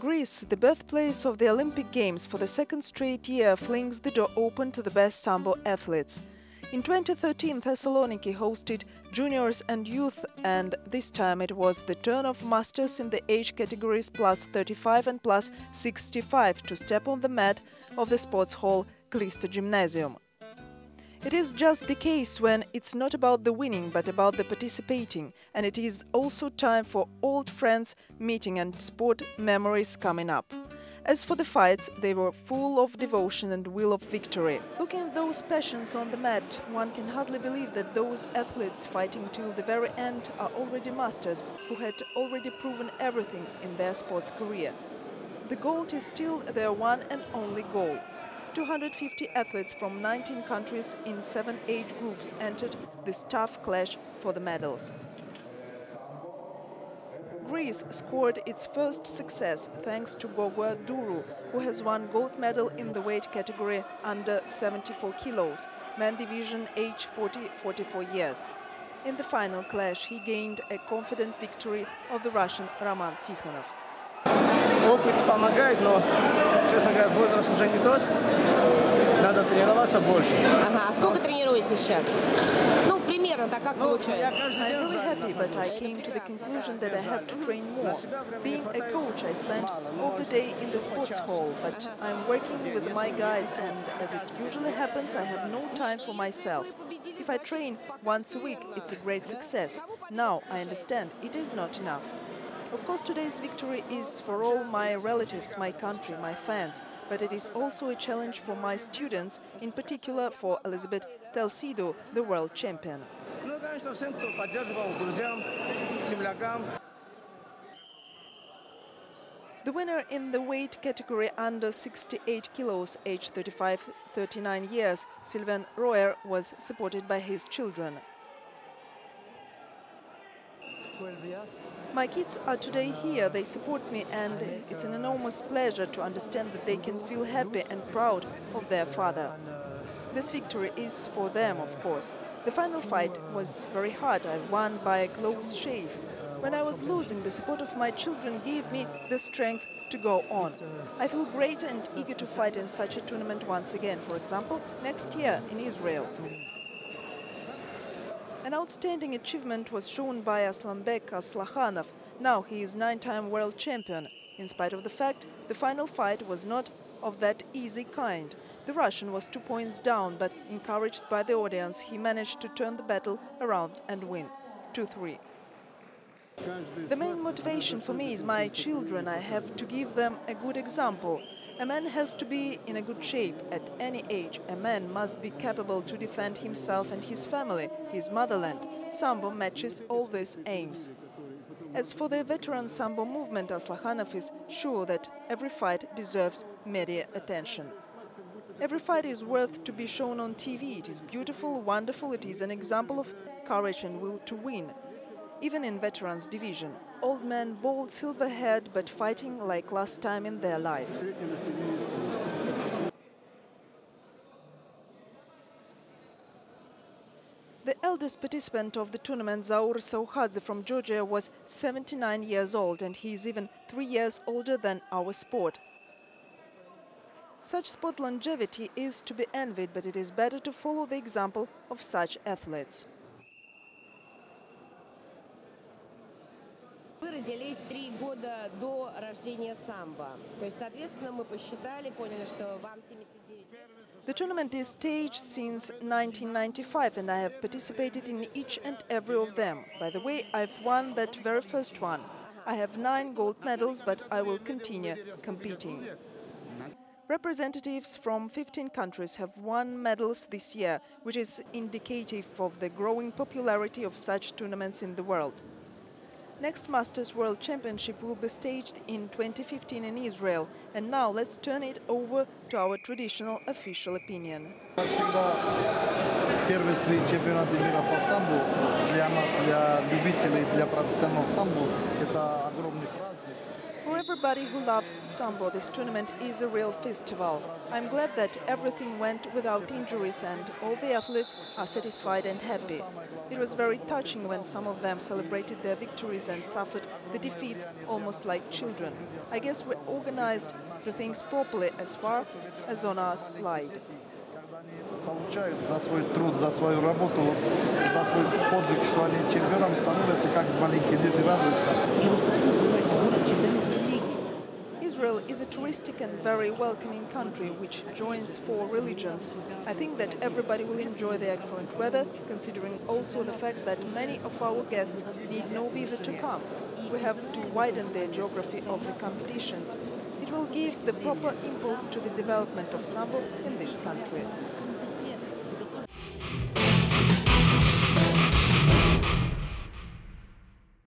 Greece, the birthplace of the Olympic Games, for the second straight year flings the door open to the best Sambo athletes. In 2013, Thessaloniki hosted juniors and youth, and this time it was the turn of masters in the age categories plus 35 and plus 65 to step on the mat of the sports hall Klisto Gymnasium. It is just the case when it's not about the winning but about the participating, and it is also time for old friends meeting and sport memories coming up. As for the fights, they were full of devotion and will of victory. Looking at those passions on the mat, one can hardly believe that those athletes fighting till the very end are already masters who had already proven everything in their sports career. The gold is still their one and only goal. 250 athletes from 19 countries in 7 age groups entered this tough clash for the medals. Greece scored its first success thanks to GOGUA Duru, who has won gold medal in the weight category under 74 kilos, men division age 40-44 years. In the final clash, he gained a confident victory of the Russian Roman Tikhonov. Опыт помогает, но, честно говоря, возраст уже не тот. Надо тренироваться больше. Ага, а сколько тренируете сейчас? Ну, примерно так как получается? I'm really happy, but I came to the conclusion that I have to train more. Being a coach, I spent all the day in the sports hall, but I'm working with my guys, and as it usually happens, I have no time for myself. If I train once a week, it's a great success. Now I understand it is not enough. Of course, today's victory is for all my relatives, my country, my fans, but it is also a challenge for my students, in particular for Elizabeth Telsido, the world champion. The winner in the weight category under 68 kilos, aged 35-39 years, Sylvain Royer, was supported by his children. My kids are today here, they support me, and it's an enormous pleasure to understand that they can feel happy and proud of their father. This victory is for them, of course. The final fight was very hard. I won by a close shave. When I was losing, the support of my children gave me the strength to go on. I feel great and eager to fight in such a tournament once again, for example, next year in Israel. An outstanding achievement was shown by ASLAKHANOV. Now he is 9-time world champion. In spite of the fact, the final fight was not of that easy kind. The Russian was 2 points down, but encouraged by the audience, he managed to turn the battle around and win 2-3. The main motivation for me is my children. I have to give them a good example. A man has to be in a good shape at any age. A man must be capable to defend himself and his family, his motherland. Sambo matches all these aims. As for the veteran Sambo movement, ASLAKHANOV is sure that every fight deserves media attention. Every fight is worth to be shown on TV. It is beautiful, wonderful, it is an example of courage and will to win. Even in veterans division, old men bald, silver-haired, but fighting like last time in their life. The eldest participant of the tournament, Zaur Saukhadze from Georgia, was 79 years old, and he is even 3 years older than our sport. Such sport longevity is to be envied, but it is better to follow the example of such athletes. Вы родились 3 года до рождения самбо. То есть, соответственно, мы посчитали, поняли, что вам 79 лет. The tournament is staged since 1995, and I have participated in each and every of them. By the way, I've won that very first one. I have 9 gold medals, but I will continue competing. Representatives from 15 countries have won medals this year, which is indicative of the growing popularity of such tournaments in the world. Next Masters World Championship will be staged in 2015 in Israel. And now let's turn it over to our traditional official opinion. Первенстве чемпионата мира по самбо для нас, для любителей, для профессионалов самбо, это огромный праздник. For every everybody who loves Sambo, this tournament is a real festival. I'm glad that everything went without injuries and all the athletes are satisfied and happy. It was very touching when some of them celebrated their victories and suffered the defeats almost like children. I guess we organized the things properly as far as on us lied. Получают за свой труд, за свою работу, за свой подвиг, что они чемпионами становятся, как маленькие дети радуются. Israel is a touristic and very welcoming country which joins 4 religions. I think that everybody will enjoy the excellent weather, considering also the fact that many of our guests need no visa to come. We have to widen the geography of the competitions. It will give the proper impulse to the development of Sambo in this country.